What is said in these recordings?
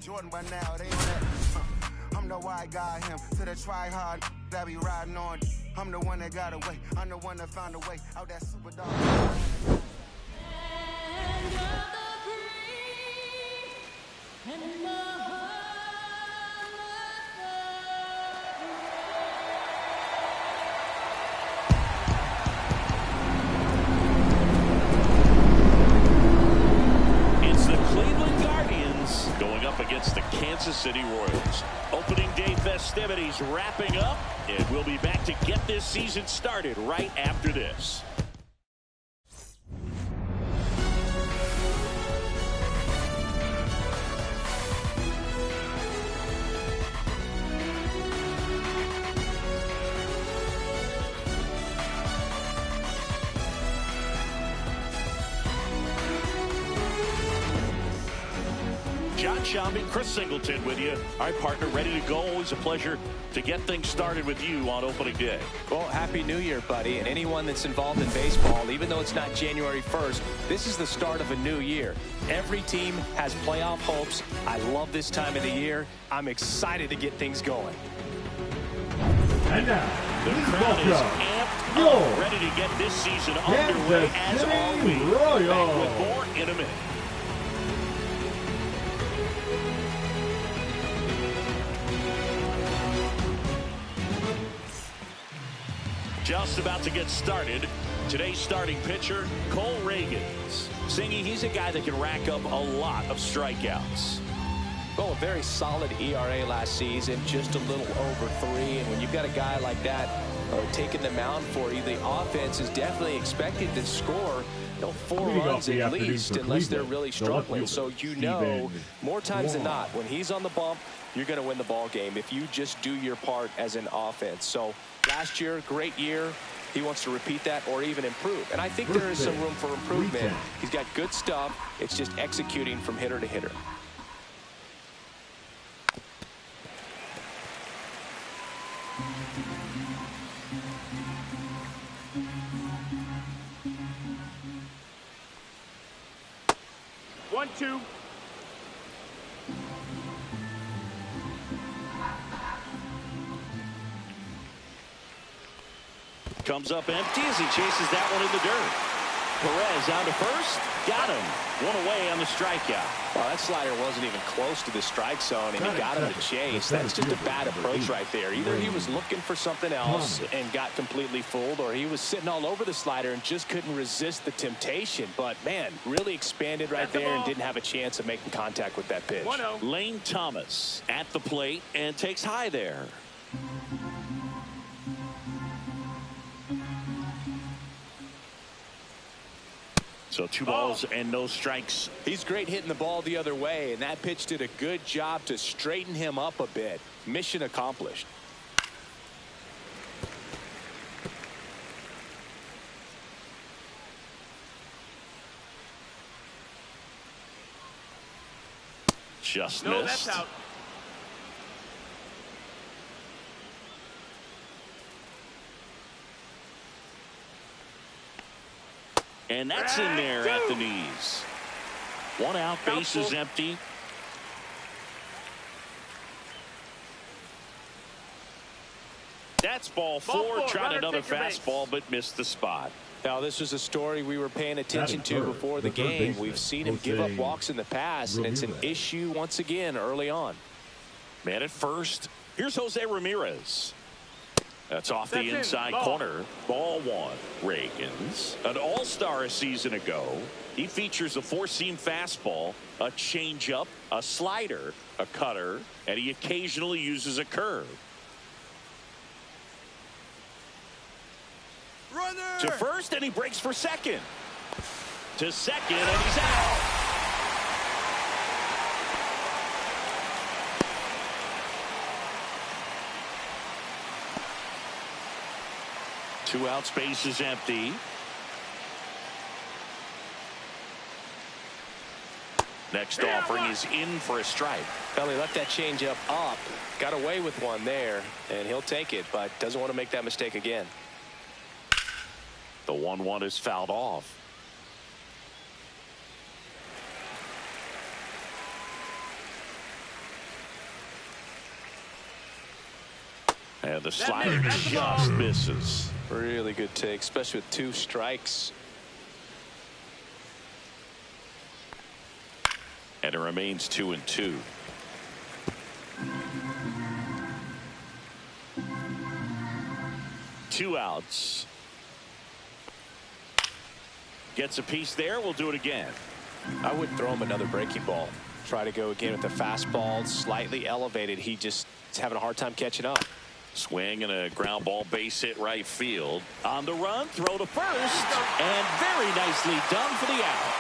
Jordan by now, they on that. I'm the white guy, him to the try hard that be riding on. I'm the one that got away. I'm the one that found a way out that super dog. It's the Cleveland Guardians going up against the Kansas City Royals. Opening day festivities wrapping up, and we'll be back to get this season started right after this. John Shambi, Chris Singleton with you. All right, partner, ready to go. Always a pleasure to get things started with you on opening day. Well, Happy New Year, buddy. And anyone that's involved in baseball, even though it's not January 1st, this is the start of a new year. Every team has playoff hopes. I love this time of the year. I'm excited to get things going. And now, the crowd is amped up, ready to get this season underway, as are we. Back with more in a minute. Just about to get started. Today's starting pitcher, Cole Ragans. Singy, he's a guy that can rack up a lot of strikeouts. Well, a very solid ERA last season, just a little over 3. And when you've got a guy like that taking the mound for you, the offense is definitely expected to score 4 runs at least, unless they're really struggling. So you know, more times than not, when he's on the bump, you're going to win the ball game if you just do your part as an offense. So last year, great year. He wants to repeat that or even improve. And I think there is some room for improvement. He's got good stuff. It's just executing from hitter to hitter. One, two. Comes up empty as he chases that one in the dirt. Perez down to first. Got him. One away on the strikeout. Well, that slider wasn't even close to the strike zone, and he got him to chase. That's just a bad approach right there. Either he was looking for something else and got completely fooled, or he was sitting all over the slider and just couldn't resist the temptation. But, man, really expanded right there and didn't have a chance of making contact with that pitch. Lane Thomas at the plate and takes high there. So 2 balls and no strikes. He's great hitting the ball the other way, and that pitch did a good job to straighten him up a bit. Mission accomplished. Just missed. That's out. And that's in there at the knees. 1 out, base is empty. That's ball 4. Tried another fastball, but missed the spot. Now, this was a story we were paying attention to before the game. We've seen him give up walks in the past, and it's an issue once again early on. Man at first. Here's Jose Ramirez. That's off the inside corner. Ball 1. Ragans, an all-star a season ago. He features a 4-seam fastball, a changeup, a slider, a cutter, and he occasionally uses a curve. Runner! To first, and he breaks for second. To second, and he's out. Two outs, base is empty. Next offering is in for a strike. Well, he left that changeup up, got away with one there, and he'll take it, but doesn't want to make that mistake again. The 1-1 is fouled off. And the slider just misses. Really good take, especially with 2 strikes. And it remains 2-2. Two outs. Gets a piece there. We'll do it again. I would throw him another breaking ball. Try to go again with the fastball, slightly elevated. He just is having a hard time catching up. Swing and a ground ball, base hit right field. On the run, throw to first, and very nicely done for the out.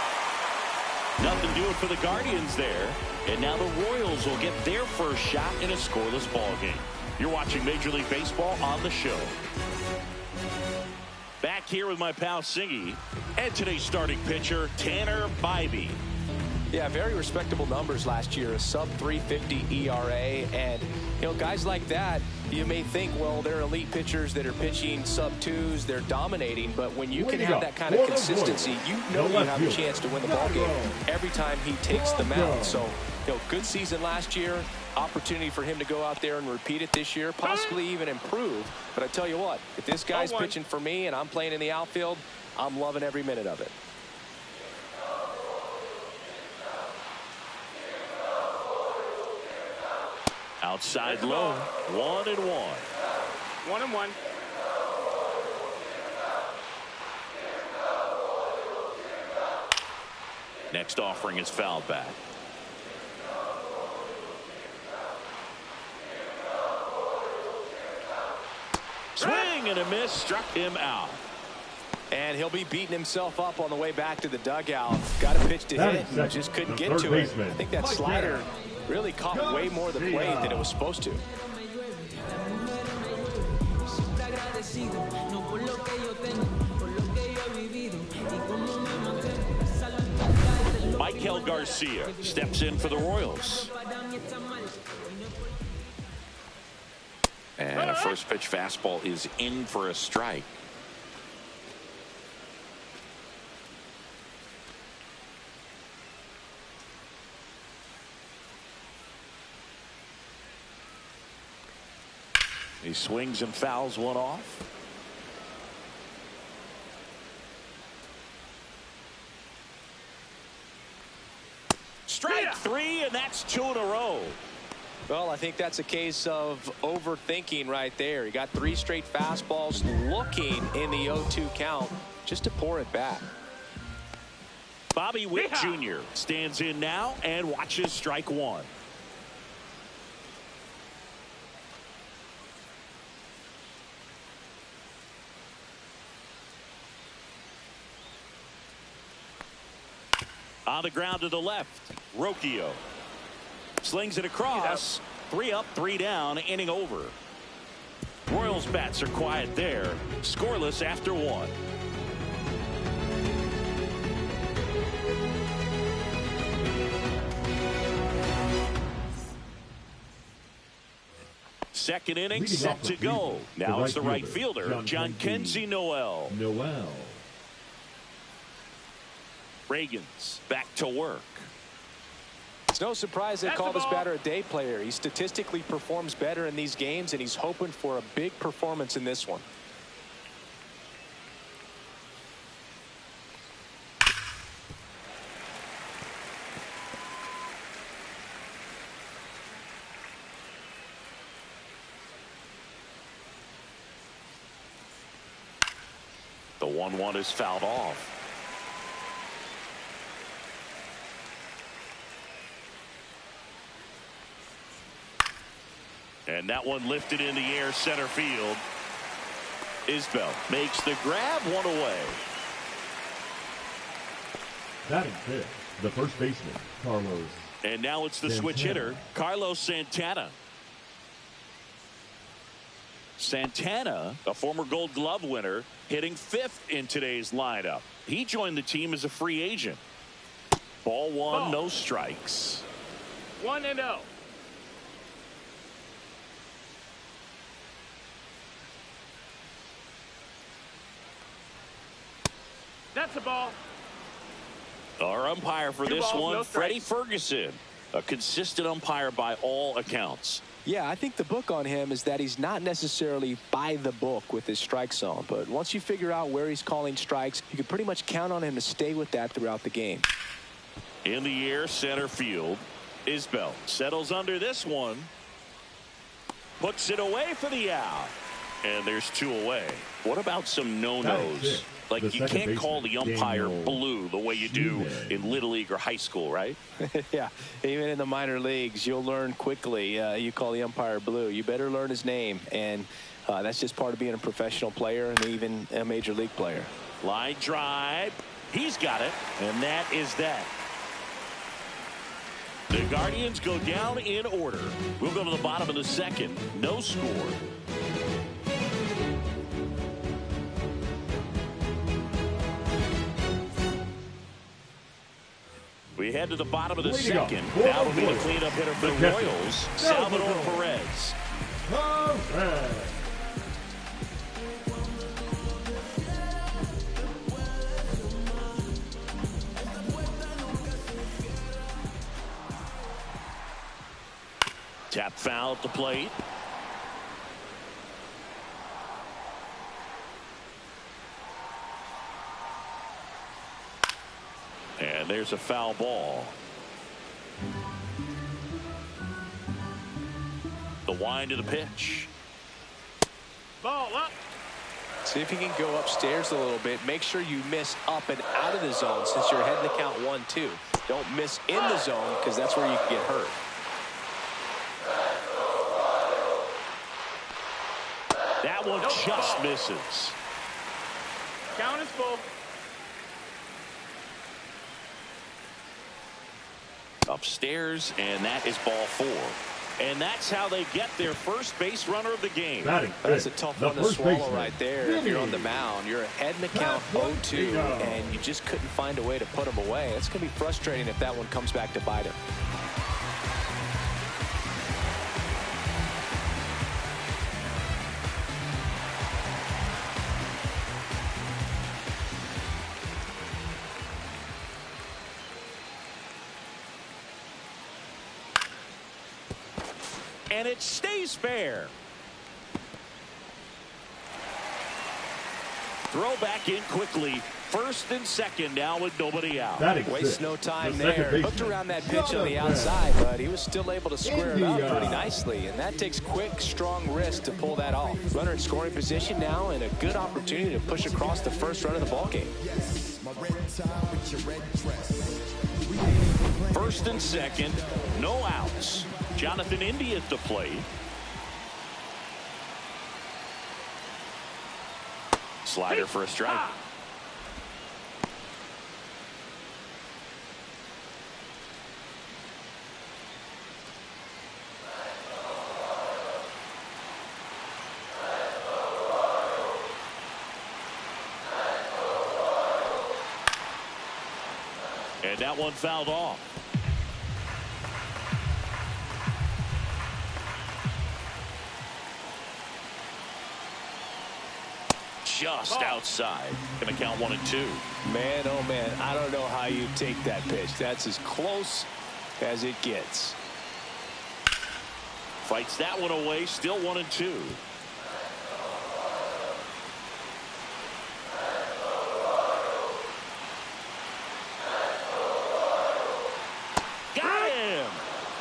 Nothing doing for the Guardians there. And now the Royals will get their first shot in a scoreless ball game. You're watching Major League Baseball on the show. Back here with my pal Singy and today's starting pitcher, Tanner Bibee. Yeah, very respectable numbers last year, a sub-350 ERA, and guys like that, you may think, well, they're elite pitchers that are pitching sub-2s, they're dominating, but when you can have that kind of consistency, you know you have a chance to win the ball game every time he takes the mound. So, good season last year, opportunity for him to go out there and repeat it this year, possibly even improve. But I tell you what, if this guy's pitching for me and I'm playing in the outfield, I'm loving every minute of it. Outside low, 1-1. 1-1. Next offering is fouled back. Swing and a miss, struck him out. And he'll be beating himself up on the way back to the dugout. Got a pitch to hit, and just couldn't get to it. I think that slider really caught way more of the plate than it was supposed to. Maikel Garcia steps in for the Royals. And a first pitch fastball is in for a strike. He swings and fouls one off. Strike 3, and that's 2 in a row. Well, I think that's a case of overthinking right there. He got 3 straight fastballs looking in the 0-2 count just to pour it back. Bobby Witt Jr. stands in now and watches strike 1. On the ground to the left, Rocchio slings it across. 3 up, 3 down, inning over. Royals bats are quiet there, scoreless after 1. Second inning set to go. Now it's the right fielder, Jhonkensy Noel. Ragans back to work. It's no surprise they call this batter a day player. He statistically performs better in these games, and he's hoping for a big performance in this one. The 1-1 is fouled off. And that one lifted in the air center field. Isbell makes the grab, 1 away. Batting fifth, the first baseman, Carlos. And now it's the switch hitter, Carlos Santana. Santana, a former Gold Glove winner, hitting 5th in today's lineup. He joined the team as a free agent. Ball 1, no strikes. 1-0. That's a ball. Our umpire for this balls, one, no Freddie Ferguson, a consistent umpire by all accounts. Yeah, I think the book on him is that he's not necessarily by the book with his strike zone. But once you figure out where he's calling strikes, you can pretty much count on him to stay with that throughout the game. In the air, center field. Isbell settles under this one. Puts it away for the out. And there's 2 away. What about some no-nos? Like, you can't call the umpire blue the way you do in Little League or high school, right? Yeah, even in the minor leagues, you'll learn quickly. You call the umpire blue. You better learn his name. And that's just part of being a professional player and even a major league player. Line drive. He's got it. And that is that. The Guardians go down in order. We'll go to the bottom of the second. No score. We head to the bottom of the second. Now will be the cleanup hitter for the Royals, Salvador Perez. Tap foul at the plate. And there's a foul ball. The wind of the pitch. Ball up. See if you can go upstairs a little bit. Make sure you miss up and out of the zone since you're heading to count 1-2. Don't miss in the zone because that's where you can get hurt. That one just misses. Count is full. Upstairs, and that is ball 4. And that's how they get their first base runner of the game. That's a tough one to swallow right there. If you're on the mound, you're ahead in the count 0-2, and you just couldn't find a way to put him away. It's going to be frustrating if that one comes back to bite him. And it stays fair. Throw back in quickly. First and second now with nobody out. Waste no time there. Hooked around that pitch on the outside, but he was still able to square it up pretty nicely. And that takes quick, strong wrist to pull that off. Runner in scoring position now and a good opportunity to push across the first run of the ballgame. First and second, no outs. Jonathan India at the plate. Slider for a strike. And that one fouled off. Just outside. Going to count 1 and 2. Man, oh man, I don't know how you take that pitch. That's as close as it gets. Fights that one away. Still 1 and 2. Got him.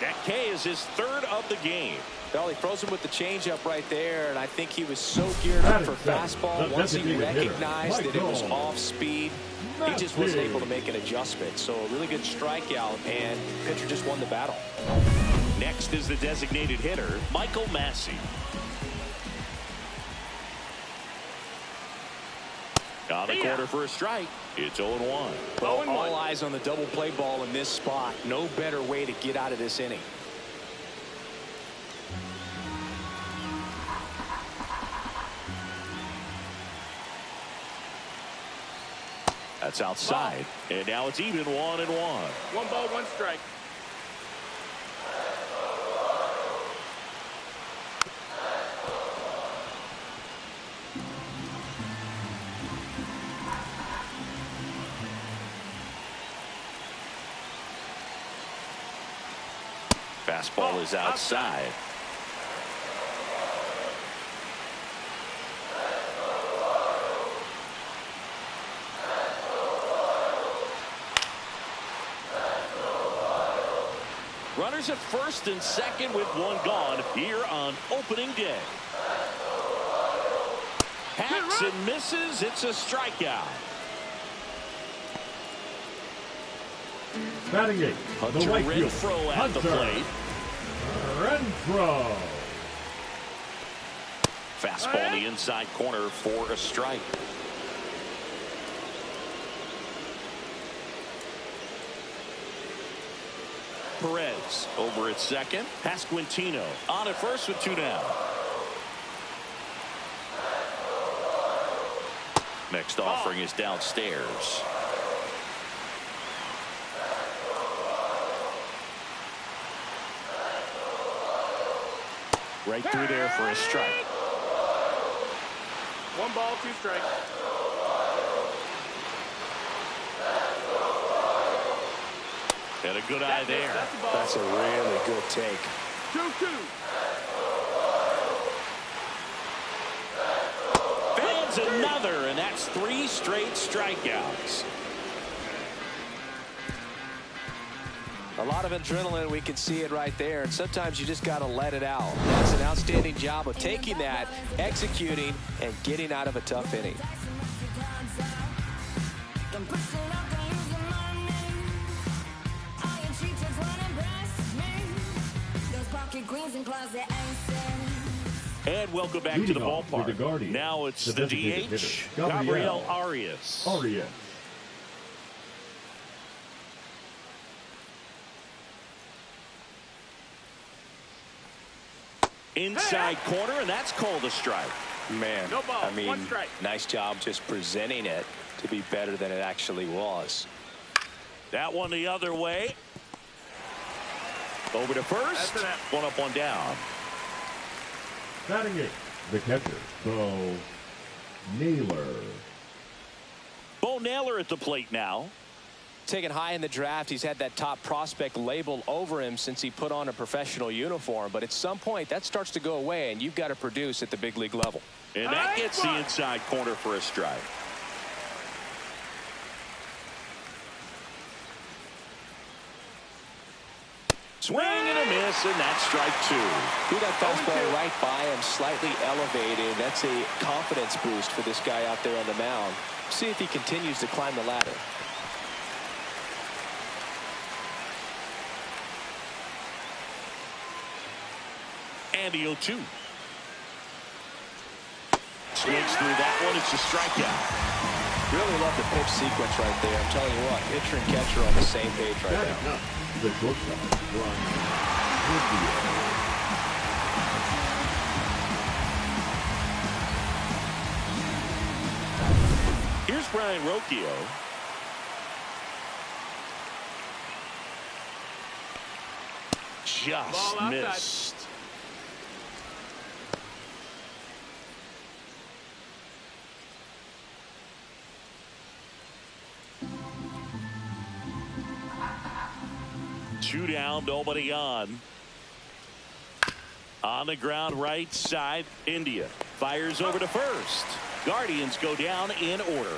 That K is his 3rd of the game. Well, he froze him with the changeup right there, and I think he was so geared up for fastball. Once he recognized that it was off speed, he just wasn't able to make an adjustment. So a really good strikeout, and pitcher just won the battle. Next is the designated hitter, Michael Massey. On the corner for a strike. It's 0-1. Well, all eyes on the double play ball in this spot. No better way to get out of this inning. That's outside. And now it's even 1-1. 1 ball, 1 strike. Fastball is outside. Runners at first and second with one gone here on opening day. Hacks and misses. It's a strikeout. Batting eight, the Hunter right fielder, Renfroe at the plate. Renfroe. Fastball in the inside corner for a strike. Perez over at second. Pasquantino on at first with two down. Next offering is downstairs. Right through there for a strike. 1 ball, 2 strikes. And a good eye there. That's a really good take. 2-2. Fans another, and that's 3 straight strikeouts. A lot of adrenaline, we can see it right there, and sometimes you just got to let it out. That's an outstanding job of taking that, executing, and getting out of a tough inning. And welcome back to the ballpark. Now it's the DH, Gabriel Arias. Inside corner, and that's called a strike. Man, No ball, I mean, 1 strike. nice job just presenting it to be better than it actually was. That one the other way. Over to first. One up, one down. Batting eight, the catcher, Bo Naylor. Bo Naylor at the plate now. Taken high in the draft, he's had that top prospect label over him since he put on a professional uniform. But at some point, that starts to go away, and you've got to produce at the big league level. And that gets the inside corner for a strike. Swing and a miss, and that's strike 2. Threw that fastball right by him, slightly elevated. That's a confidence boost for this guy out there on the mound. See if he continues to climb the ladder. And the 0-2. Swings through that one. It's a strikeout. Really love the pitch sequence right there. I'm telling you what, pitcher and catcher on the same page right Batting now. up, the shortstop, Brian Rocchio. Here's Brian Rocchio. Just missed. Two down, nobody on. On the ground, right side, India fires over to first. Guardians go down in order.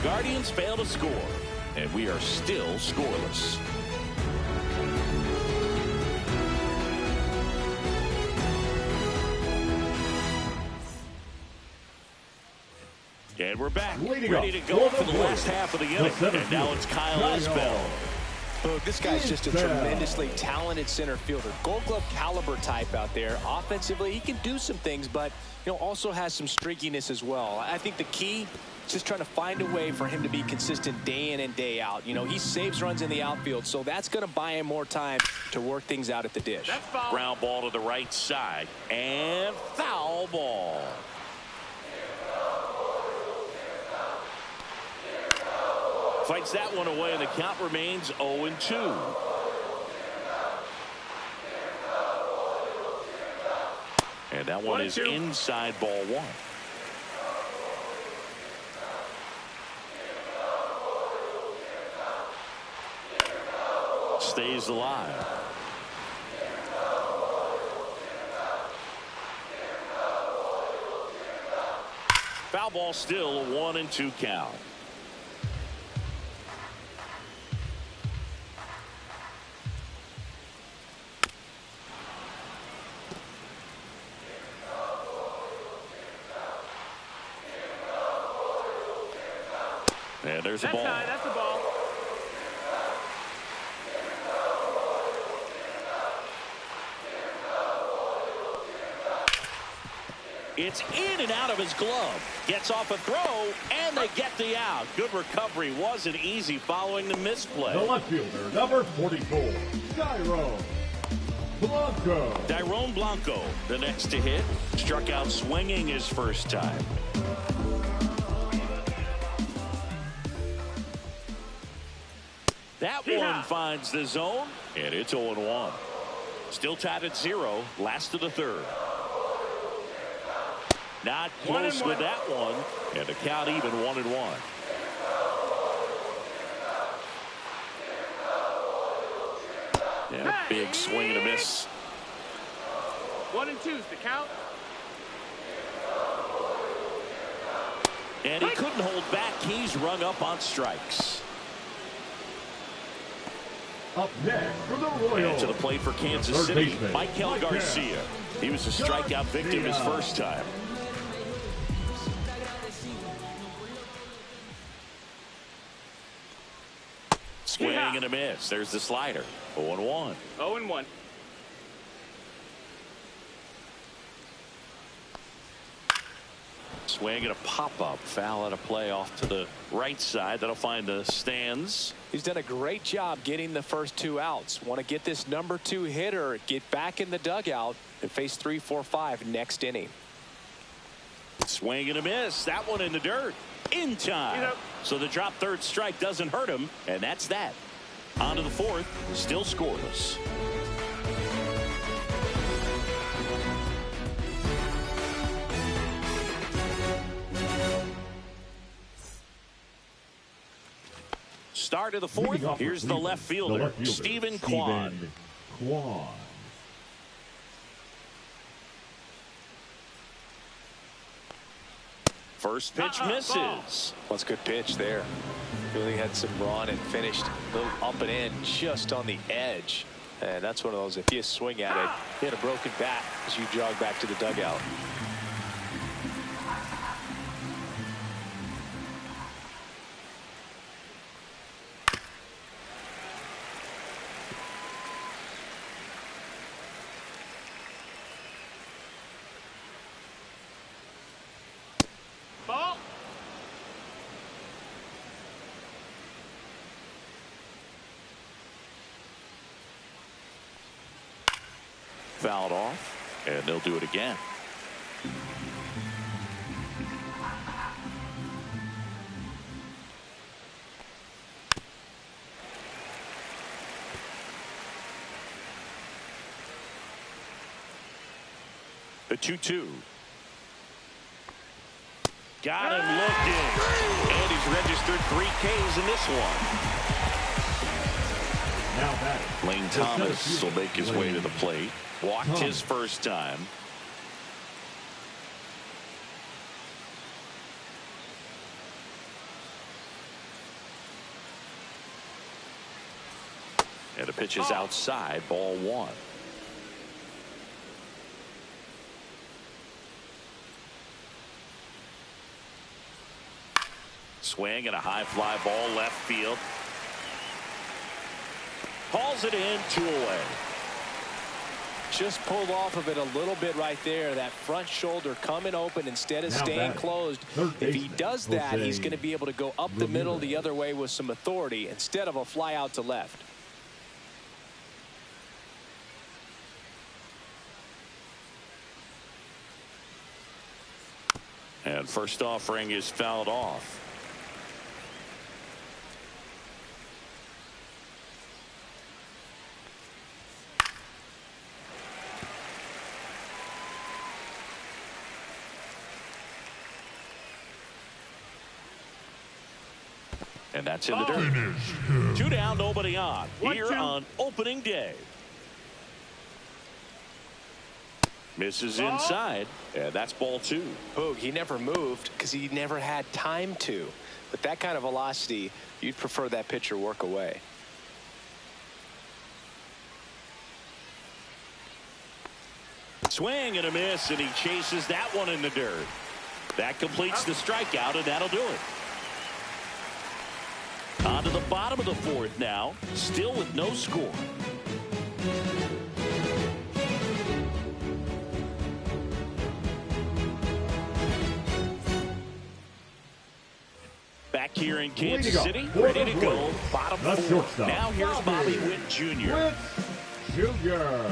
Guardians fail to score, and we are still scoreless. And we're back, ready to go for the last half of the inning. And now it's Kyle Isbell. Look, this guy's just a tremendously talented center fielder. Gold Glove caliber type out there. Offensively, he can do some things, but also has some streakiness as well. I think the key is just trying to find a way for him to be consistent day in and day out. He saves runs in the outfield, so that's going to buy him more time to work things out at the dish. Ground ball to the right side, and foul ball. Fights that one away, and the count remains 0-2. And that one is inside ball 1. Stays alive. Foul ball still, a 1-2 count. And there's a That's ball. high. That's a ball. It's in and out of his glove. Gets off a throw, and they get the out. Good recovery. Wasn't easy following the misplay. The left fielder, number 44, Dairon Blanco. Dairon Blanco, the next to hit. Struck out swinging his first time. That one finds the zone, and it's 0-1. Still tied at 0, last of the third. Not close with that one, and the count even 1-1. And a big swing and a miss. 1-2's the count. And he couldn't hold back. He's rung up on strikes. Up next for the Royals. And to the plate for Kansas City, Maikel Garcia. He was a strikeout victim his first time. Swing and a miss. There's the slider. 0-1. 0-1. Swing and a pop-up. Foul at a play off to the right side. That'll find the stands. He's done a great job getting the first 2 outs. Want to get this number 2 hitter, get back in the dugout, and face 3, 4, 5 next inning. Swing and a miss. That one in the dirt. In time. So the drop third strike doesn't hurt him, and that's that. On to the fourth, still scoreless. Start of the fourth. Here's the left fielder, Steven Kwan. First pitch misses. Well, it's a good pitch there. Really had some run and finished a little up and in just on the edge. And that's one of those, if you swing at it, you hit a broken bat as you jog back to the dugout. Ball. Fouled off, and they'll do it again. The 2-2. Got him looking. And he's registered 3 Ks in this one. Now batting, Lane Thomas will make his way to the plate. Walked his first time. And the pitch is outside, ball 1. Swing and a high fly ball left field. Hauls it in, 2 away. Just pulled off of it a little bit right there. That front shoulder coming open instead of staying closed. If he does that, he's going to be able to go up the middle the other way with some authority instead of a fly out to left. And first offering is fouled off. And that's in the dirt. 2 down, nobody on. Here on opening day. Misses inside, and that's ball 2. Boog, he never moved because he never had time to. With that kind of velocity, you'd prefer that pitcher work away. Swing and a miss, and he chases that one in the dirt. That completes the strikeout, and that'll do it. On to the bottom of the fourth now, still with no score. Back here in Kansas City, ready to go. Bottom fourth. Now here's Bobby Witt Jr. Witt Jr.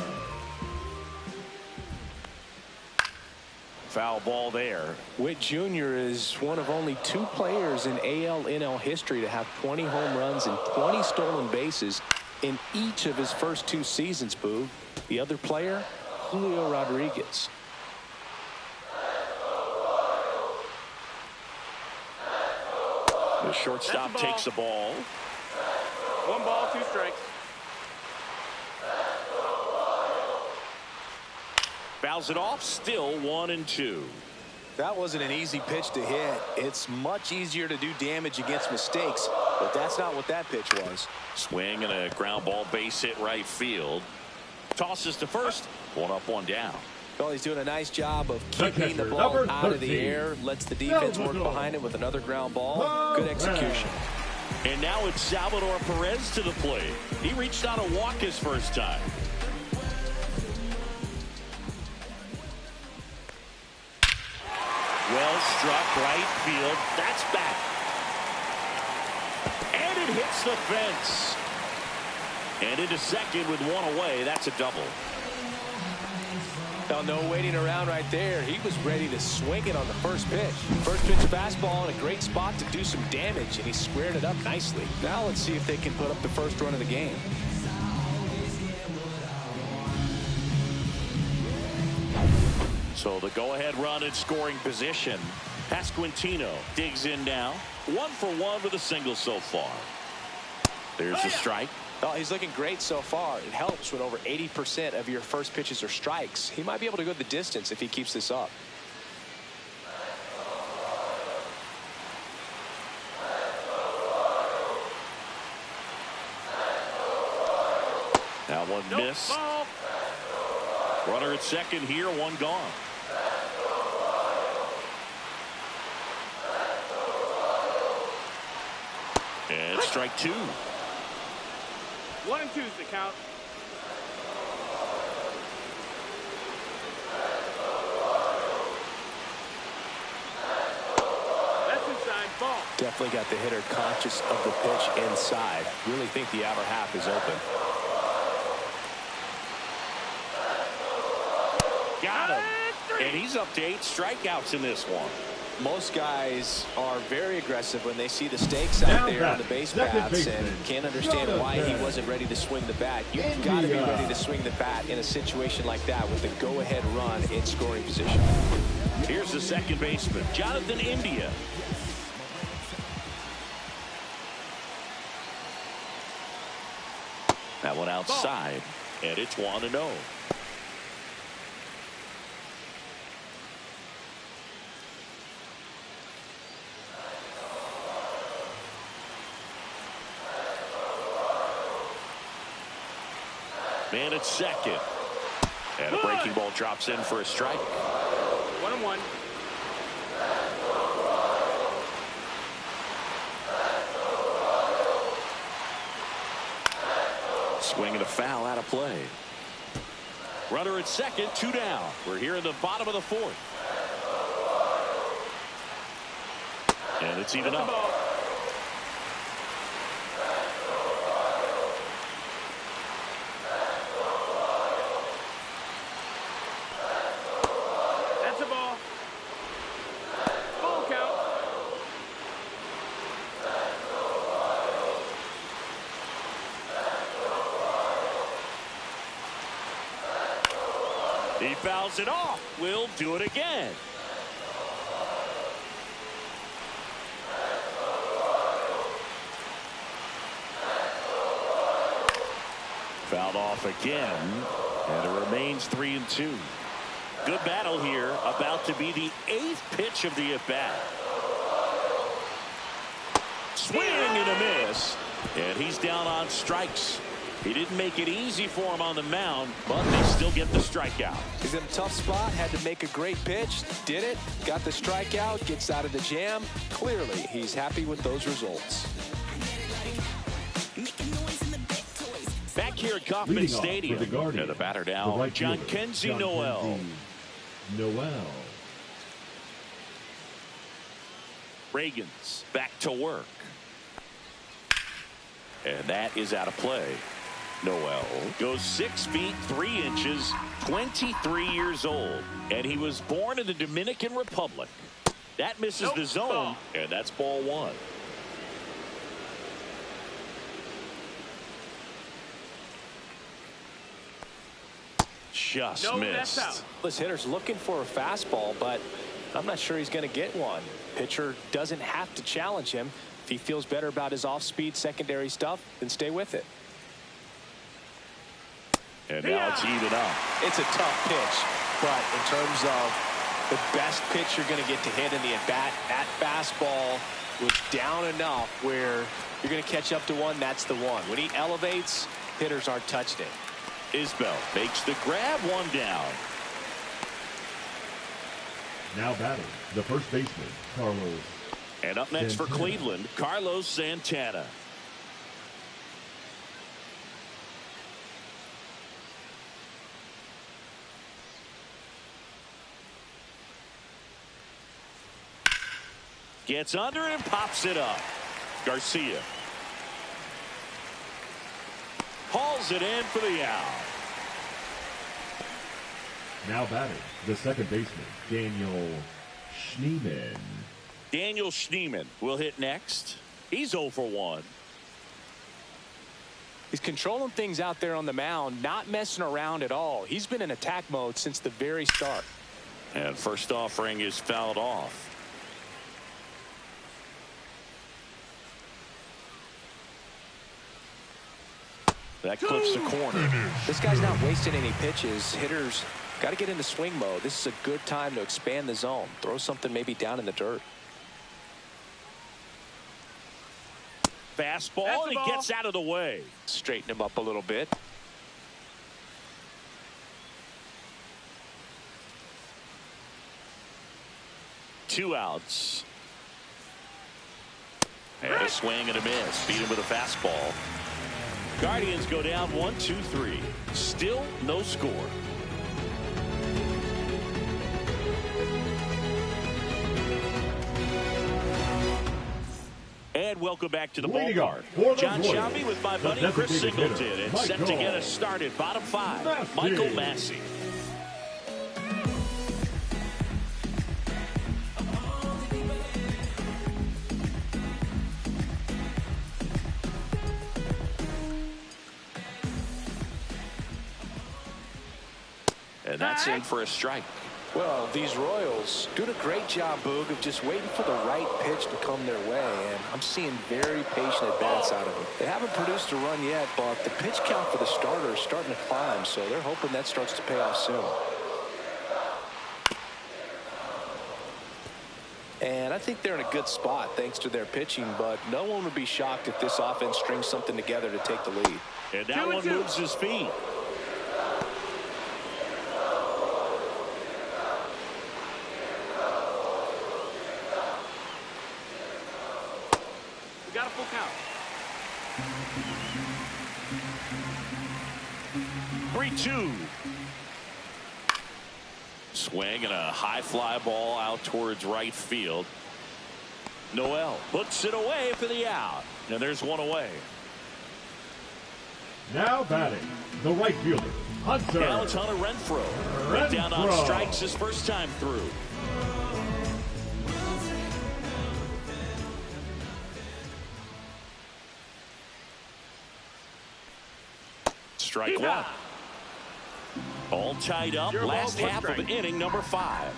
Foul ball there. Witt Jr. is one of only 2 players in AL/NL history to have 20 home runs and 20 stolen bases in each of his first 2 seasons, Boog. The other player, Julio Rodriguez. The shortstop takes the ball. 1 ball, 2 strikes. Fouls it off, still 1-2. That wasn't an easy pitch to hit. It's much easier to do damage against mistakes, but that's not what that pitch was. Swing and a ground ball, base hit right field. Tosses to first, 1 up, 1 down. Well, he's doing a nice job of keeping the ball out of the air, lets the defense work behind it with another ground ball. Good execution. And now it's Salvador Perez to the plate. He reached out a walk his first time. Well struck right field. That's back. And it hits the fence. And into second with 1 away. That's a double. Now, no waiting around right there. He was ready to swing it on the first pitch. First pitch fastball in a great spot to do some damage, and he squared it up nicely. Now let's see if they can put up the first run of the game. So the go-ahead run in scoring position. Pasquantino digs in now. 1 for 1 with a single so far. There's a strike. Oh, he's looking great so far. It helps when over 80% of your first pitches are strikes. He might be able to go the distance if he keeps this up. That one missed. Ball. Runner at second here, 1 gone. And strike 2. 1 and 2 is the count. That's inside, ball. Definitely got the hitter conscious of the pitch inside. Really think the outer half is open. Got him. And he's up to 8 strikeouts in this one. Most guys are very aggressive when they see the stakes out there on the base paths and can't understand why he wasn't ready to swing the bat. You've got to be ready to swing the bat in a situation like that with the go-ahead run in scoring position. Here's the second baseman, Jonathan India. That one outside, and it's 1-0. Man at second. And a breaking ball drops in for a strike. 1-1. Swing and a foul out of play. Runner at second, 2 down. We're here in the bottom of the 4th. And it's even up. He fouls it off. We'll do it again. Fouled off again, and it remains 3-2. Good battle here, about to be the 8th pitch of the at-bat. Swing and a miss, and he's down on strikes. He didn't make it easy for him on the mound, but they still get the strikeout. He's in a tough spot, had to make a great pitch, did it, got the strikeout, gets out of the jam. Clearly, he's happy with those results. Back here at Kauffman Leading off for Stadium. the Guardians, And the batter the now, right John fielder, Kenzie Noel. Noel. Reagans back to work. And that is out of play. Noel goes 6 feet 3 inches, 23 years old. And he was born in the Dominican Republic. That misses the zone, and that's ball 1. Just missed. This hitter's looking for a fastball, but I'm not sure he's going to get one. Pitcher doesn't have to challenge him. If he feels better about his off-speed secondary stuff, then stay with it. And now it's even up. It's a tough pitch, but in terms of the best pitch you're going to get to hit in the at-bat, that fastball was down enough where you're going to catch up to one. That's the one. When he elevates, hitters aren't touching it. Isbell makes the grab, 1 down. Now batting, the first baseman, Carlos. And up next for Cleveland, Carlos Santana. Gets under it and pops it up. Garcia hauls it in for the out. Now batting, the second baseman, Daniel Schneemann. Daniel Schneemann will hit next. He's 0 for 1. He's controlling things out there on the mound, not messing around at all. He's been in attack mode since the very start. And first offering is fouled off. That clips the corner. This guy's not wasting any pitches. Hitters got to get into swing mode. This is a good time to expand the zone. Throw something maybe down in the dirt. Fastball, and he gets out of the way. Straighten him up a little bit. Two outs. And a swing and a miss. Beat him with a fastball. Guardians go down 1-2-3. Still no score. And welcome back to the ballpark. John Shelby with my buddy Chris Singleton. And set to get us started. Bottom 5, Michael Massey. And that's in for a strike. Well, these Royals doing a great job, Boog, of just waiting for the right pitch to come their way, and I'm seeing very patient at-bats out of them. They haven't produced a run yet, but the pitch count for the starter is starting to climb, so they're hoping that starts to pay off soon. And I think they're in a good spot thanks to their pitching, but no one would be shocked if this offense strings something together to take the lead. And that one moves his feet. Got a full count. 3-2. Swing and a high fly ball out towards right field. Noel puts it away for the out. And there's one away. Now batting, the right fielder, Hunter. Now it's Hunter Renfroe. Went down on strikes his first time through. Strike one. All tied up. Last half of inning number 5.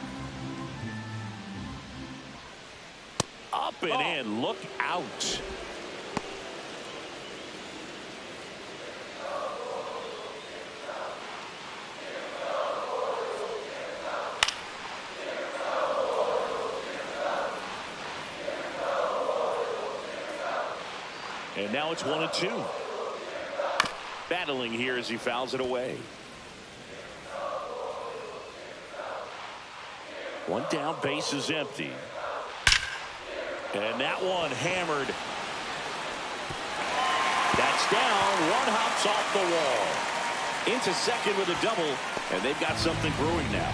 Up and in. Look out. And now it's 1-2. Battling here as he fouls it away. One down, base is empty. And that one hammered. That That's down. One hops off the wall. Into second with a double, and they've got something brewing now.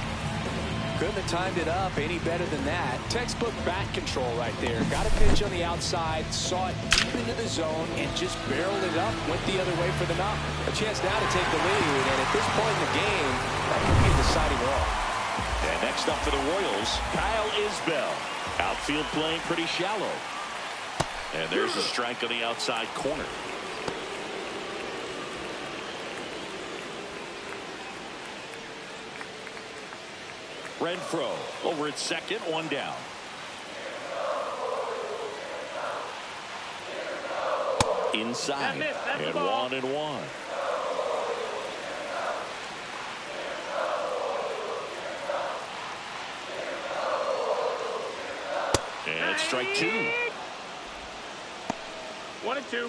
Couldn't have timed it up any better than that. Textbook bat control right there. Got a pitch on the outside, saw it deep into the zone, and just barreled it up, went the other way for the knock. A chance now to take the lead, and at this point in the game, that could be a deciding role. And next up for the Royals, Kyle Isbell. Outfield playing pretty shallow. And there's a strike on the outside corner. Renfroe over at second, one down. Inside, and 1-1. And strike two. 1-2.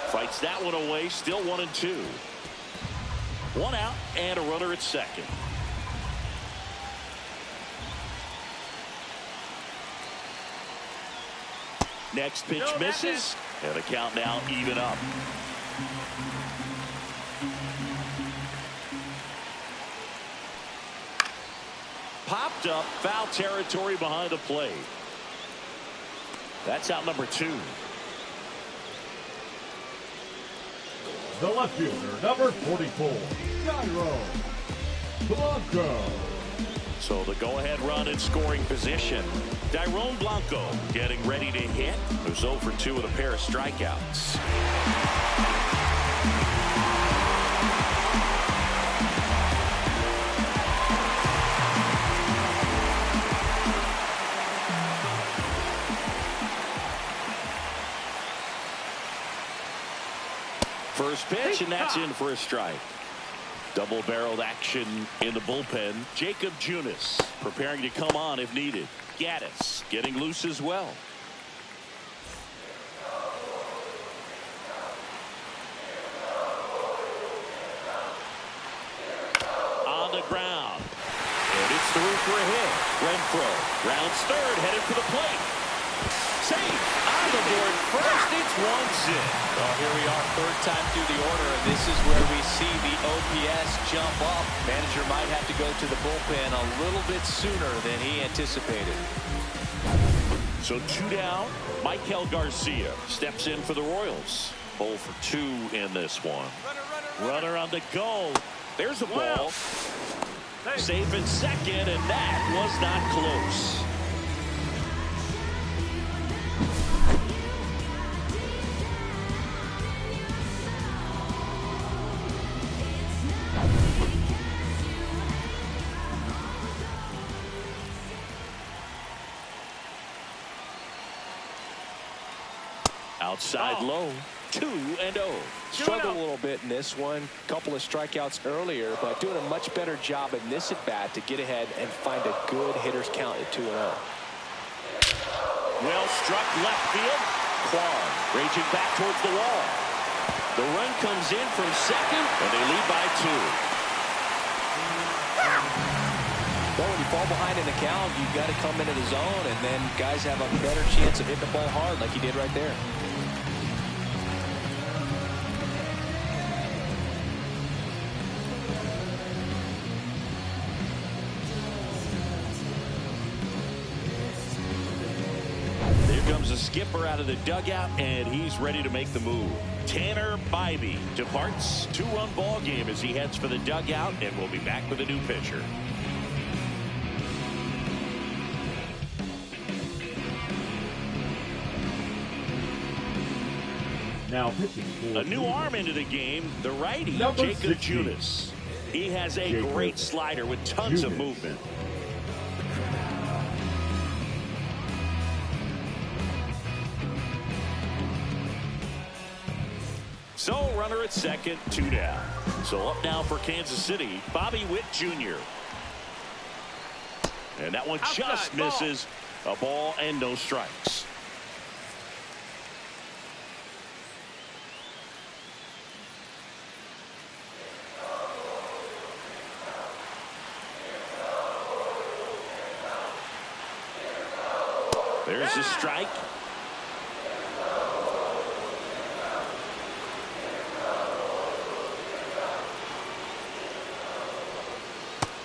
Fights that one away, still 1-2. One out and a runner at second. Next pitch misses, and the count now even up. Popped up, foul territory behind the plate. That's out number 2. The left fielder, number 44, Jairo Blanco. So the go-ahead run in scoring position. Dairon Blanco getting ready to hit. Who's 0 for 2 with a pair of strikeouts. First pitch, and that's in for a strike. Double-barreled action in the bullpen. Jacob Junis preparing to come on if needed. Gaddis getting loose as well. On the ground. And it's through for a hit. Renfroe rounds third, headed for the plate. Safe. On the board first, it's 1-0. Well, here we are, third time through the order, and this is where we see the OPS jump up. Manager might have to go to the bullpen a little bit sooner than he anticipated. So 2 down. Michael Garcia steps in for the Royals. 0 for 2 in this one. Runner on the go. There's a ball. Safe at second, and that was not close. Outside low, 2-0. Struggled a little bit in this one. Couple of strikeouts earlier, but doing a much better job in this at bat to get ahead and find a good hitter's count at 2-0. Well struck left field. Kwan raging back towards the wall. The run comes in from second, and they lead by 2. Well, when you fall behind in the count, you've got to come into the zone, and then guys have a better chance of hitting the ball hard like he did right there. Here comes the skipper out of the dugout, and he's ready to make the move. Tanner Bybee departs. 2-run ball game as he heads for the dugout, and we'll be back with a new pitcher. Now pitching for a new arm into the game, the righty, number Jacob 60. Junis. He has a Jacob great slider with tons of Junis. movement. So runner at second, 2 down. So up now for Kansas City, Bobby Witt Jr. And that one Outside, just ball. misses. A ball and no strikes. There's the strike.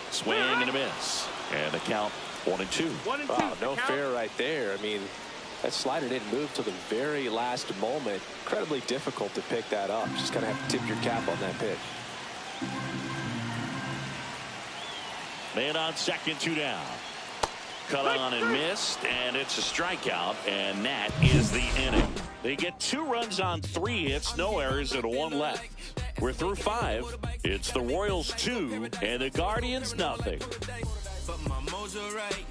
Swing and a miss. And the count 1-2. 1-2. Wow, no fair right there. I mean, that slider didn't move till the very last moment. Incredibly difficult to pick that up. Just kind of have to tip your cap on that pitch. Man on second, 2 down. Cut on and missed, and it's a strikeout, and that is the inning. They get 2 runs on 3 hits, no errors, and 1 left. We're through 5. It's the Royals 2 and the Guardians nothing. But my mojo right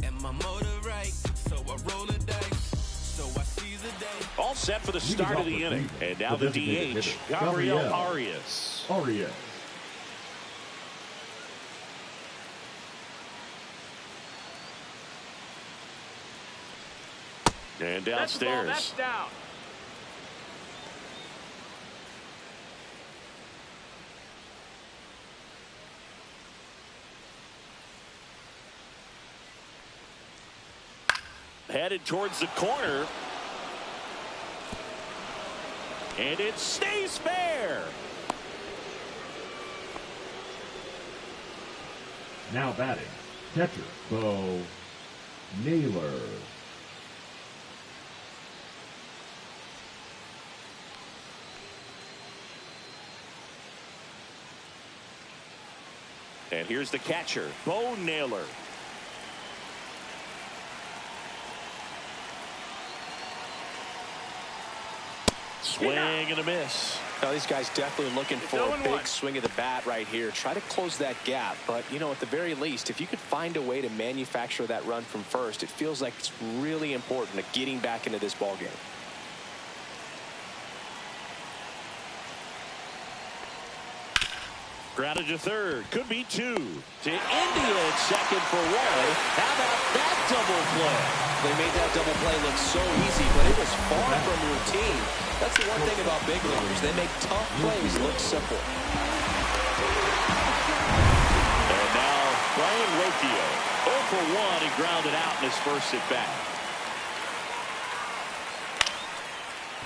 and my motor right, so I roll the dice, so I seize the day. All set for the start of the inning, and now the DH, Gabriel Arias. And downstairs. That's down. Headed towards the corner. And it stays fair. Now batting, catcher, Bo Naylor. And here's the catcher, Bo Naylor. Swing and a miss. Now, these guys definitely looking for a big swing of the bat right here. Try to close that gap. But, you know, at the very least, if you could find a way to manufacture that run from first, it feels like it's really important to getting back into this ballgame. Grounded to third. Could be 2. To India at second for Roy. How about that double play? They made that double play look so easy, but it was far from routine. That's the one thing about big leaguers. They make tough plays look simple. And now Brian Rocchio. 0 for 1. He grounded out in his first at bat.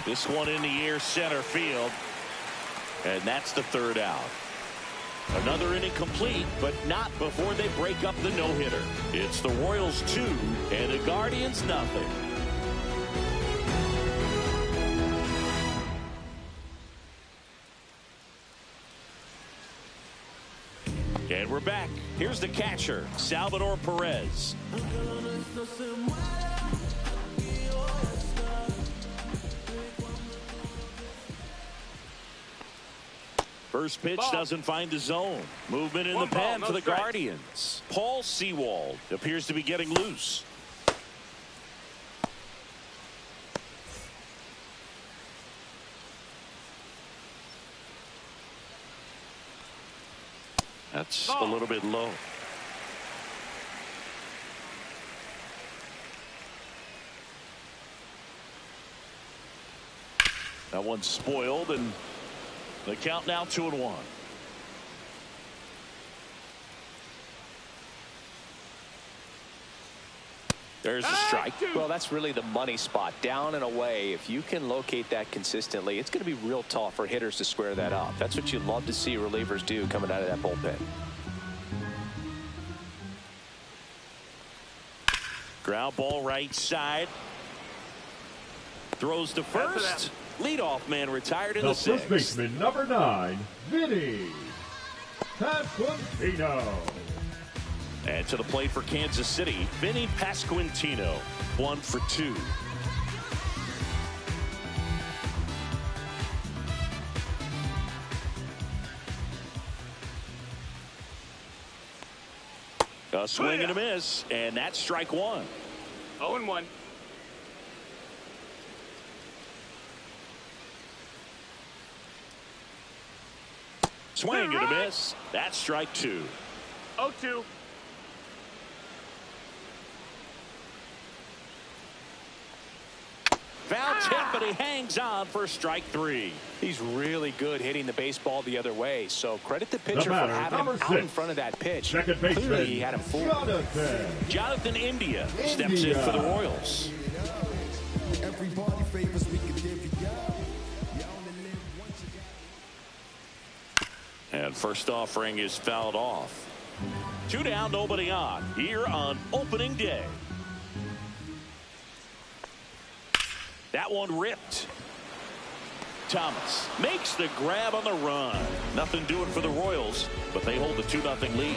This one in the air center field. And that's the 3rd out. Another inning complete, but not before they break up the no-hitter. It's the Royals 2 and the Guardians nothing. And we're back. Here's the catcher, Salvador Perez. First pitch doesn't find the zone. Movement in the pen for the Guardians. Paul Sewald appears to be getting loose. That's a little bit low. That one's spoiled, and the count now 2-1. There's a strike. Well, that's really the money spot. Down and away. If you can locate that consistently, it's going to be real tough for hitters to square that up. That's what you love to see relievers do coming out of that bullpen. Ground ball right side. Throws to first. Leadoff man retired in the 6th. First baseman, number 9, Vinny Pasquantino. And to the plate for Kansas City, Vinny Pasquantino, 1 for 2. A swing and a miss, and that's strike 1. 0-1. Swing and a miss. That's strike 2. 0-2. Foul tip, but he hangs on for strike 3. He's really good hitting the baseball the other way, so credit the pitcher for batter, having him number out 6. in front of that pitch. Second baseman, Clearly, he had him fooled. Jonathan India steps in for the Royals. Everybody favors we can give you. And first offering is fouled off. 2 down, nobody on here on opening day. That one ripped. Thomas makes the grab on the run. Nothing doing for the Royals, but they hold the 2-0 lead.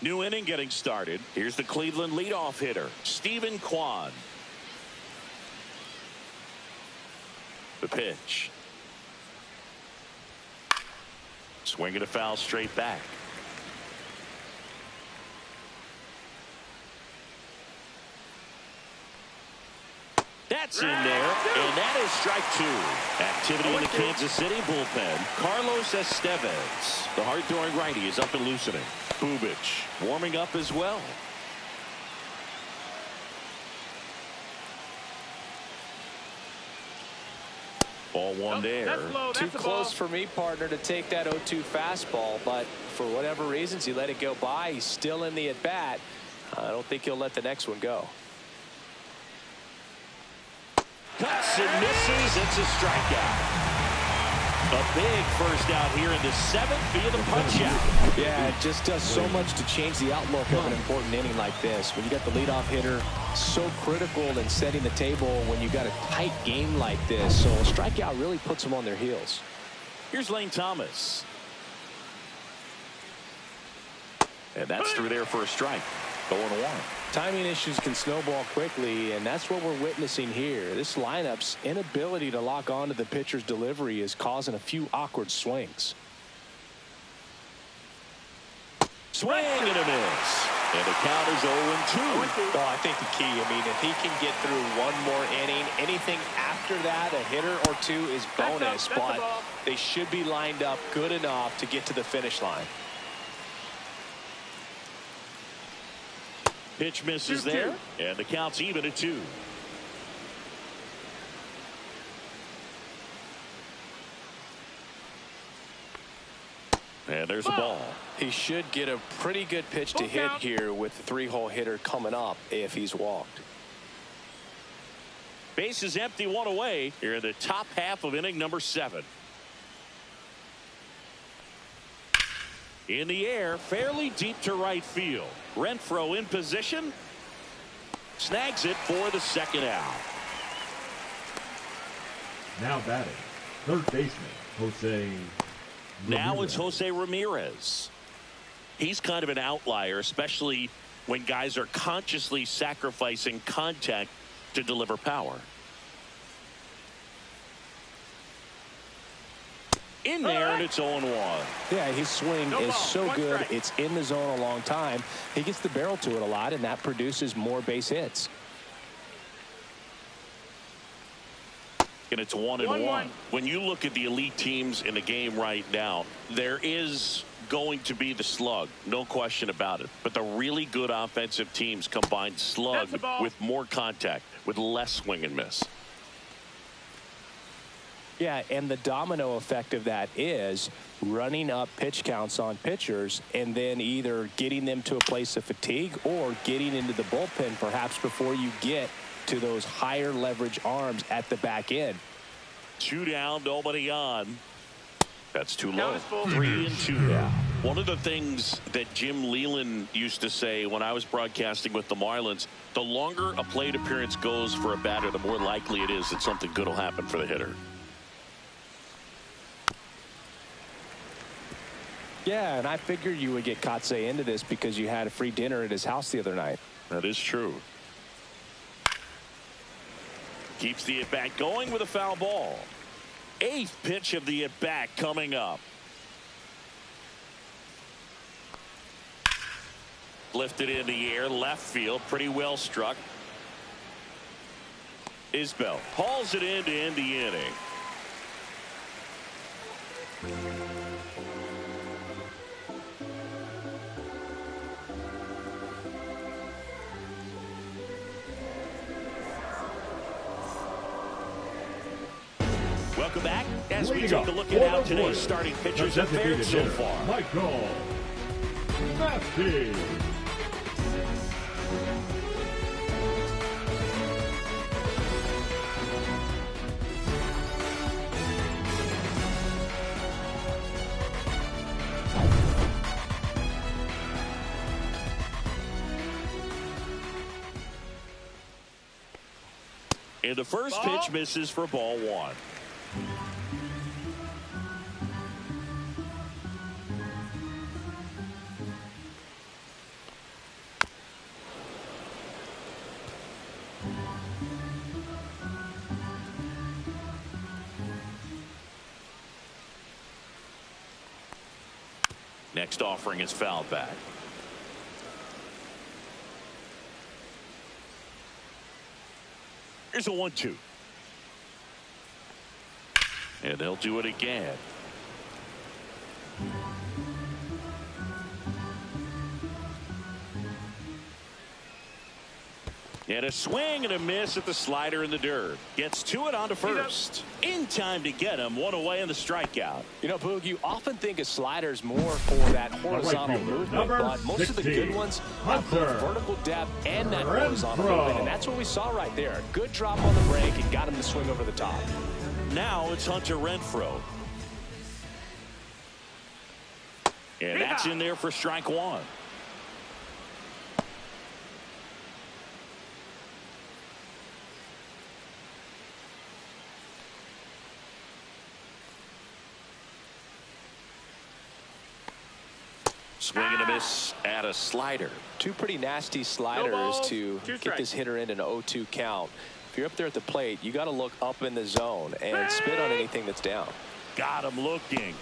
New inning getting started. Here's the Cleveland leadoff hitter, Stephen Kwan. The pitch. Swinging a foul straight back. That's in there, and that is strike 2. Activity in the Kansas City bullpen. Carlos Estevez, the hard-throwing righty, is up and loosening. Bubic warming up as well. Ball one there. That's low. Too That's close for me, partner, to take that 0-2 fastball, but for whatever reasons, he let it go by. He's still in the at-bat. I don't think he'll let the next one go. Cuts and misses. It's a strikeout. A big first out here in the 7th via the punch out. Yeah, it just does so much to change the outlook of an important inning like this. When you got the leadoff hitter, so critical in setting the table when you got a tight game like this. So a strikeout really puts them on their heels. Here's Lane Thomas. And that's through there for a strike. 0-1. Timing issues can snowball quickly, and that's what we're witnessing here. This lineup's inability to lock onto the pitcher's delivery is causing a few awkward swings. Swing and a miss. And the count is 0-2. Well, I think the key, I mean, if he can get through one more inning, anything after that, a hitter or two is bonus, but they should be lined up good enough to get to the finish line. Pitch misses there, and the count's even at 2. And there's a ball. He should get a pretty good pitch to hit here with the 3-hole hitter coming up if he's walked. Base is empty, 1 away here in the top half of inning number 7. In the air, fairly deep to right field. Renfroe in position. Snags it for the second out. Now batting, third baseman, Jose Ramirez. Now it's Jose Ramirez. He's kind of an outlier, especially when guys are consciously sacrificing contact to deliver power. In there, and it's 0-1. Yeah, his swing is so good. It's in the zone a long time. He gets the barrel to it a lot, and that produces more base hits. And it's 1-1. When you look at the elite teams in the game right now, there is going to be the slug, no question about it. But the really good offensive teams combine slug with more contact, with less swing and miss. Yeah, and the domino effect of that is running up pitch counts on pitchers and then either getting them to a place of fatigue or getting into the bullpen perhaps before you get to those higher leverage arms at the back end. 2 down, nobody on. That's too low. 3-2 now. One of the things that Jim Leland used to say when I was broadcasting with the Marlins, the longer a plate appearance goes for a batter, the more likely it is that something good will happen for the hitter. Yeah, and I figured you would get Kotsay into this because you had a free dinner at his house the other night. That is true. Keeps the at-bat going with a foul ball. 8th pitch of the at-bat coming up. Lifted in the air, left field, pretty well struck. Isbell hauls it in to end the inning. Welcome back as we Leading take up a look for at how the today's Royals, starting pitchers the have fared designated so hitter, far. Michael Matheny. And the first pitch misses for ball one. Next offering is fouled back. Here's a 1-2. And they'll do it again. And a swing and a miss at the slider in the dirt. Gets to it onto first. In time to get him. One away in the strikeout. You know, Boog, you often think a slider's more for that horizontal movement, but most of the good ones have both vertical depth and that horizontal movement, and that's what we saw right there. Good drop on the break and got him to swing over the top. Now it's Hunter Renfroe. And that's in there for strike one. Swing and a miss at a slider. Two pretty nasty sliders to get this hitter in an 0-2 count. If you're up there at the plate, you got to look up in the zone and spit on anything that's down. Got him looking.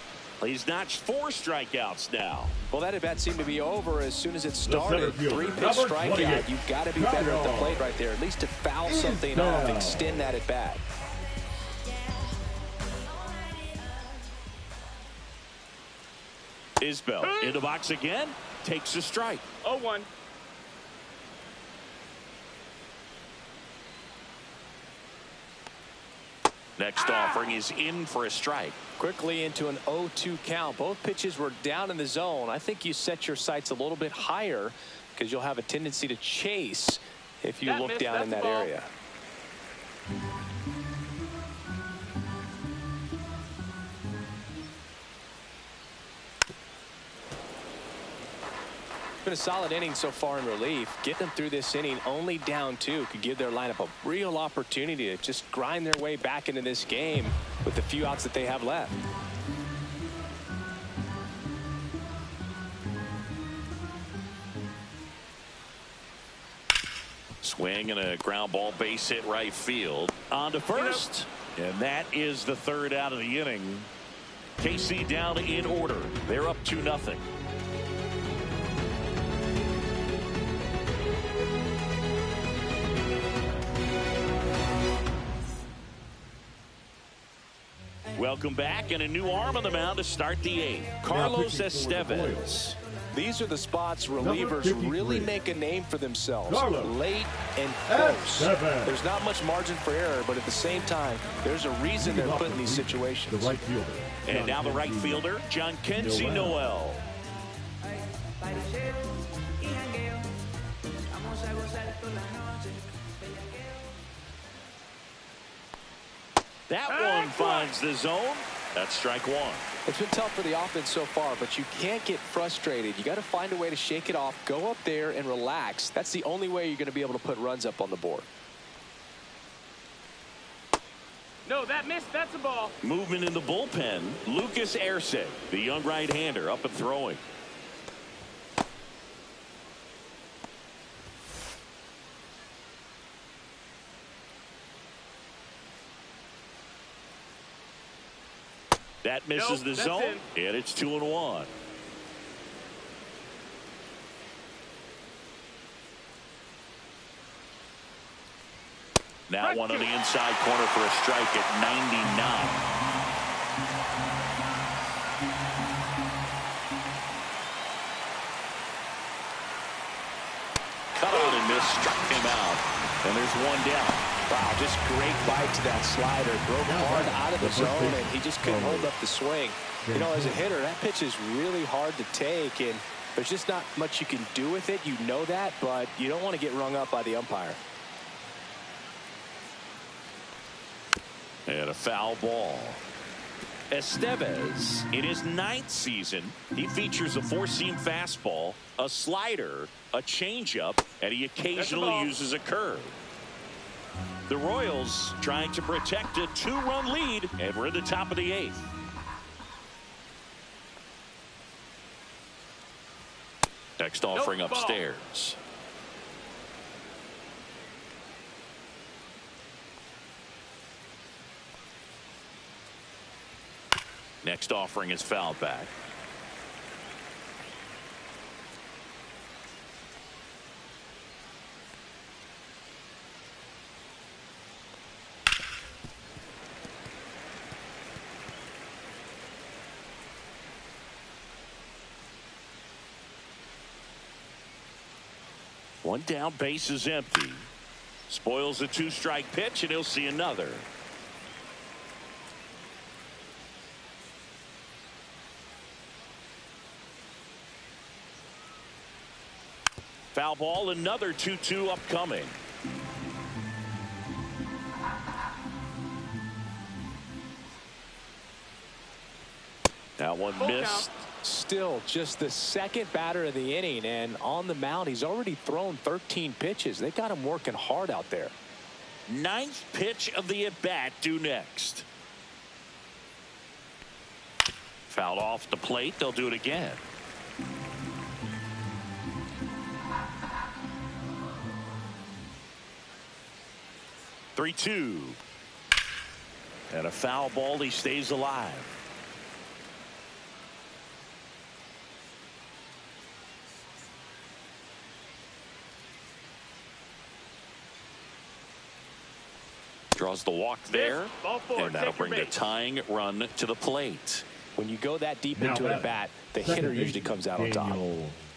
He's notched 4 strikeouts now. Well, that at bat seemed to be over as soon as it started. 3-pitch strikeout. You've got to be better at the plate right there, at least to foul something off, extend that at bat. Isbell in the box again, takes a strike. 0-1. Next offering is in for a strike. Quickly into an 0-2 count. Both pitches were down in the zone. I think you set your sights a little bit higher because you'll have a tendency to chase if you look down in that area. It's been a solid inning so far in relief. Getting them through this inning only down 2 could give their lineup a real opportunity to just grind their way back into this game with the few outs that they have left. Swing and a ground ball base hit right field. On to first. And that is the third out of the inning. KC down in order. They're up 2-0. Welcome back, and a new arm on the mound to start the 8th. Carlos Estevez. These are the spots relievers really make a name for themselves. Late and close. There's not much margin for error, but at the same time, there's a reason they're put in these situations. The right fielder. And now the right fielder, Jhonkensy Noel. That one finds the zone. That's strike one. It's been tough for the offense so far, but you can't get frustrated. You got to find a way to shake it off, go up there and relax. That's the only way you're going to be able to put runs up on the board. No, that missed. That's a ball. Movement in the bullpen. Lucas Erceg, the young right-hander, up and throwing. That misses the zone, and it's 2-1. Now one on the inside corner for a strike at 99. Cut out and missed, struck him out, and there's one down. Wow, just great bite to that slider. Broke hard out of the zone, and he just couldn't hold up the swing. You know, as a hitter, that pitch is really hard to take, and there's just not much you can do with it. You know that, but you don't want to get rung up by the umpire. And a foul ball. Estevez, in his 9th season, he features a 4-seam fastball, a slider, a changeup, and he occasionally uses a curve. The Royals trying to protect a 2-run lead, and we're in the top of the 8th. Next offering upstairs. Next offering is fouled back. One down, base is empty. Spoils a 2-strike pitch, and he'll see another. Foul ball, another 2-2 upcoming. That one missed. Still just the second batter of the inning, and on the mound he's already thrown 13 pitches. They've got him working hard out there. 9th pitch of the at-bat due next. Fouled off the plate. They'll do it again. (3-2) and a foul ball. He stays alive. Draws the walk there, and that'll bring the tying run to the plate. When you go that deep into an at-bat, the hitter usually comes out on top.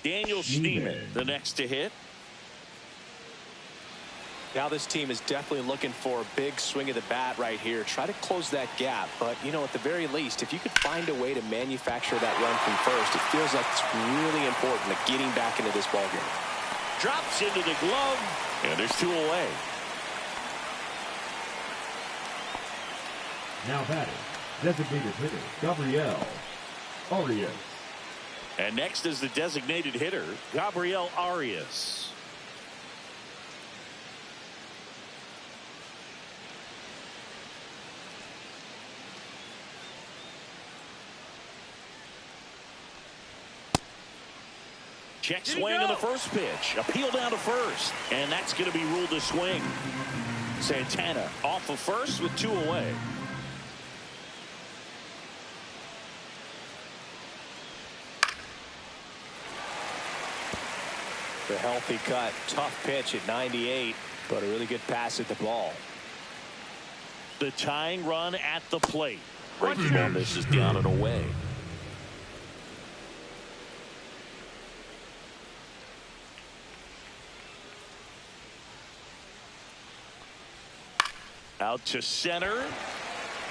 Daniel Schneemann, the next to hit. Now this team is definitely looking for a big swing of the bat right here. Try to close that gap, but you know, at the very least, if you could find a way to manufacture that run from first, it feels like it's really important to getting back into this ballgame. Drops into the glove, and there's 2 away. Now batting, designated hitter, Gabriel Arias. And next is the designated hitter, Gabriel Arias. Check swing on the first pitch. Appeal down to first. And that's going to be ruled a swing. Santana off of first with 2 away. The healthy cut. Tough pitch at 98, but a really good pass at the ball. The tying run at the plate. Breaking ball misses down and away. Out to center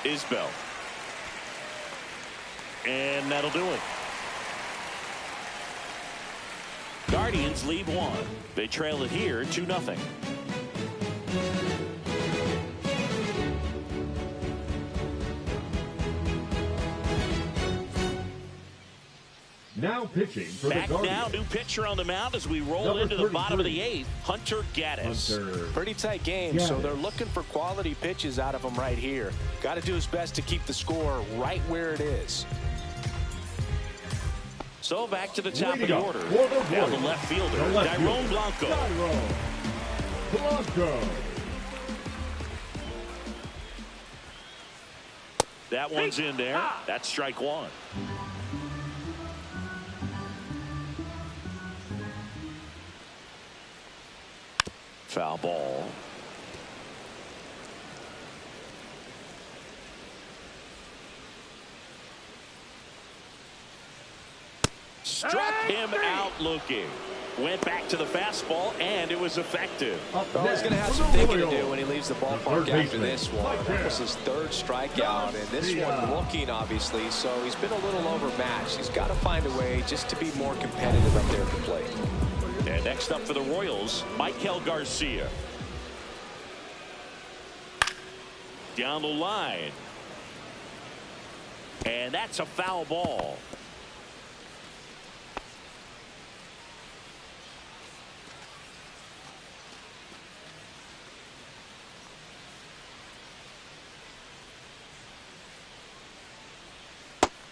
is Bell. And that'll do it. Guardians lead 1. They trail it here 2-0. Now pitching for Back the Guardians. now, new pitcher on the mound as we roll into the bottom of the 8th, Hunter Gaddis. Pretty tight game, so they're looking for quality pitches out of him right here. Got to do his best to keep the score right where it is. So back to the top of the order. Now the left fielder, Dairon Blanco. That one's in there. That's strike 1. Foul ball. Struck him out looking. Went back to the fastball, and it was effective. Well, he's going to have some thinking to do when he leaves the ballpark after this one. That was his third strikeout, and this one looking, obviously, so he's been a little overmatched. He's got to find a way just to be more competitive up there at the plate. And next up for the Royals, Maikel Garcia. Down the line. And that's a foul ball.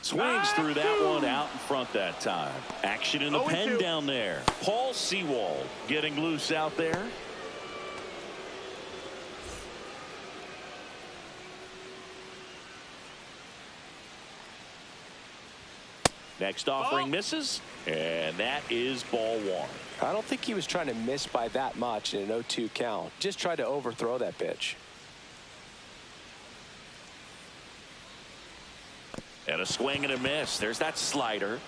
Swings through that one out in front that time. Action in the pen down there. Paul Sewald getting loose out there. Next offering misses, and that is ball one. I don't think he was trying to miss by that much in an 0-2 count. Just tried to overthrow that pitch. And a swing and a miss. There's that slider.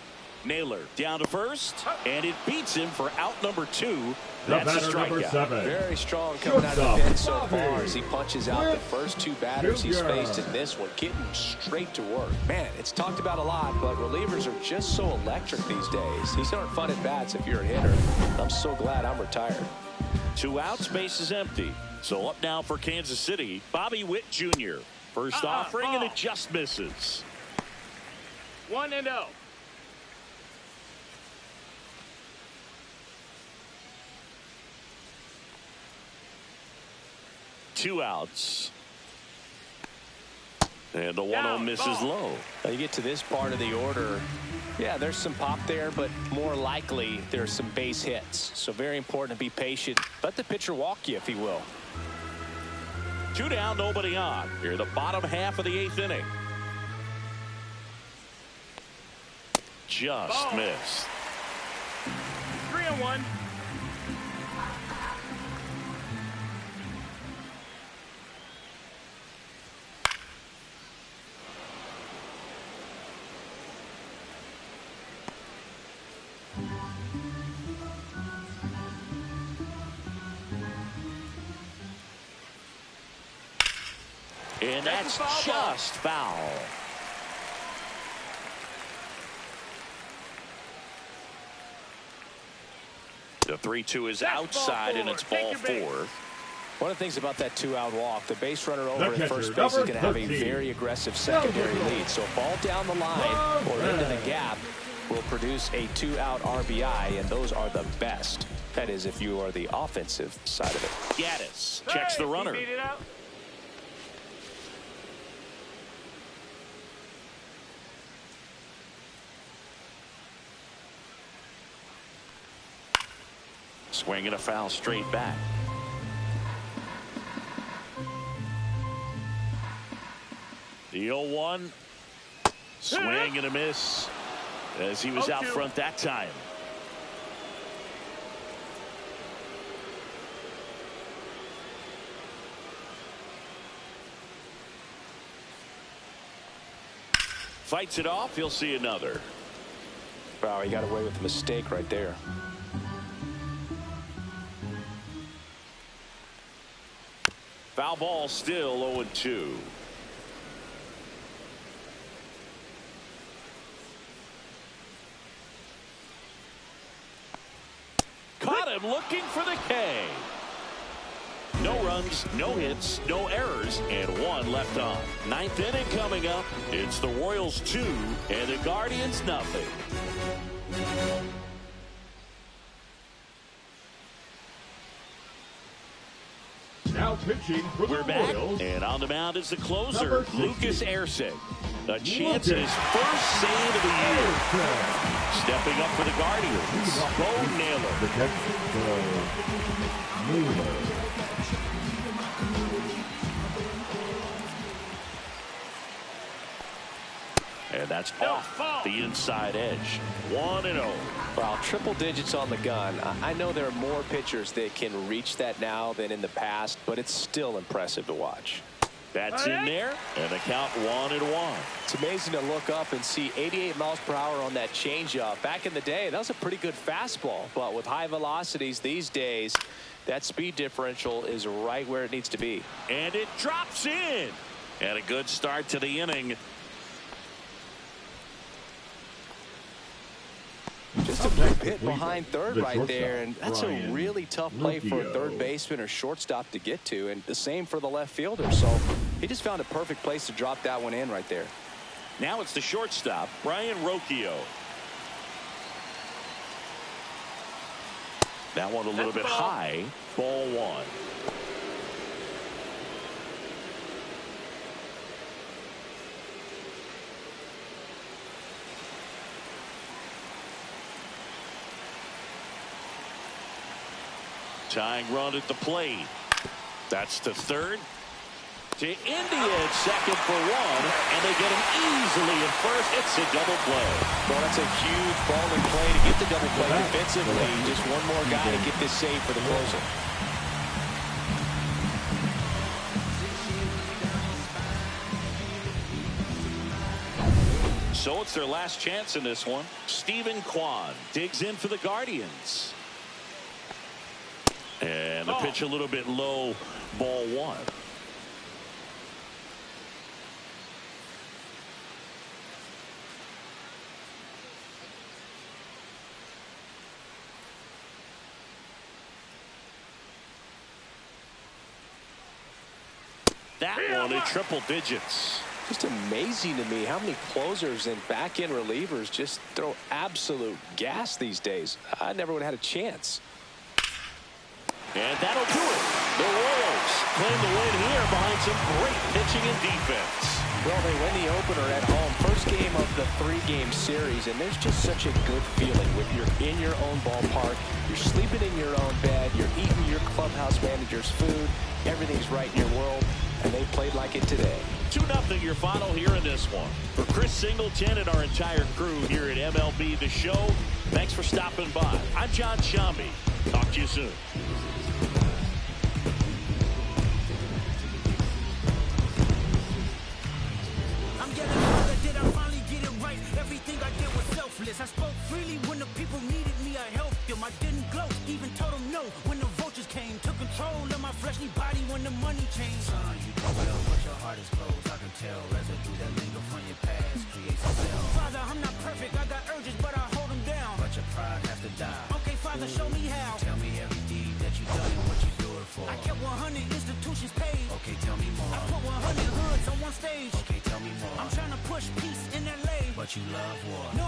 Naylor down to first, and it beats him for out number 2. That's a strikeout. Very strong coming out of the pen so far as he punches out the first 2 batters he's faced in this one, getting straight to work. Man, it's talked about a lot, but relievers are just so electric these days. These aren't fun at bats if you're a hitter. I'm so glad I'm retired. 2 outs, base is empty. So up now for Kansas City, Bobby Witt Jr. First offering, and it just misses. 1-0. Two outs. And the 1-0 misses low. Now you get to this part of the order. Yeah, there's some pop there, but more likely there's some base hits. So very important to be patient. Let the pitcher walk you if he will. 2 down, nobody on. Here, the bottom half of the 8th inning. Just missed. 3-1. And that's just foul. The 3-2 is outside, and it's ball 4. One of the things about that 2-out walk, the base runner over at first base is going to have a very aggressive secondary lead. So a ball down the line or into the gap will produce a 2-out RBI, and those are the best. That is, if you are the offensive side of it. Gaddis checks the runner. Swinging a foul straight back. The 0-1. Swing and a miss as he was out front that time. Fights it off. He'll see another. Wow, he got away with a mistake right there. Foul ball, still 0-2. Caught him looking for the K. No runs, no hits, no errors, and 1 left on. 9th inning coming up. It's the Royals 2 and the Guardians nothing. Now pitching for the We're back, Royals. and on the mound is the closer, Lucas Erceg. A chance at his first save of the year. Stepping up for the Guardians, Bo Naylor. The catch for Naylor. And that's off the inside edge. 1-0. Wow, triple digits on the gun. I know there are more pitchers that can reach that now than in the past, but it's still impressive to watch. That's in there, and the count 1-1. It's amazing to look up and see 88 miles per hour on that changeup. Back in the day, that was a pretty good fastball, but with high velocities these days, that speed differential is right where it needs to be. And it drops in. And a good start to the inning. Just a good hit behind third right there, and that's a really tough play for a third baseman or shortstop to get to, and the same for the left fielder. So he just found a perfect place to drop that one in right there. Now it's the shortstop, Brian Rocchio. That one a little bit high. Ball one. Tying run at the plate. That's to third. To India at second for one, and they get him easily at first. It's a double play. Well, that's a huge ball in play to get the double play defensively. Just one more guy to get this save for the closer. So it's their last chance in this one. Stephen Kwan digs in for the Guardians. And the pitch a little bit low, ball one. That one in triple digits. Just amazing to me how many closers and back-end relievers just throw absolute gas these days. I never would have had a chance. And that'll do it. The Royals claim the win here behind some great pitching and defense. Well, they win the opener at home. First game of the 3-game series, and there's just such a good feeling when you're in your own ballpark, you're sleeping in your own bed, you're eating your clubhouse manager's food, everything's right in your world, and they played like it today. 2-0 your final here in this one. For Chris Singleton and our entire crew here at MLB The Show, thanks for stopping by. I'm John Shambi. Talk to you soon. I spoke freely when the people needed me. I helped them. I didn't gloat, even told them no when the vultures came. Took control of my fleshly body when the money changed. Son, you do well, but your heart is closed. I can tell residue that linger from your past creates a cell. Father, I'm not perfect. I got urges, but I hold them down. But your pride has to die. Okay, Father, show me how. Tell me every deed that you done and what you do it for. I kept 100 institutions paid. Okay, tell me more. I put 100 hoods on one stage. Okay, tell me more. I'm trying to push peace in LA, but you love war. No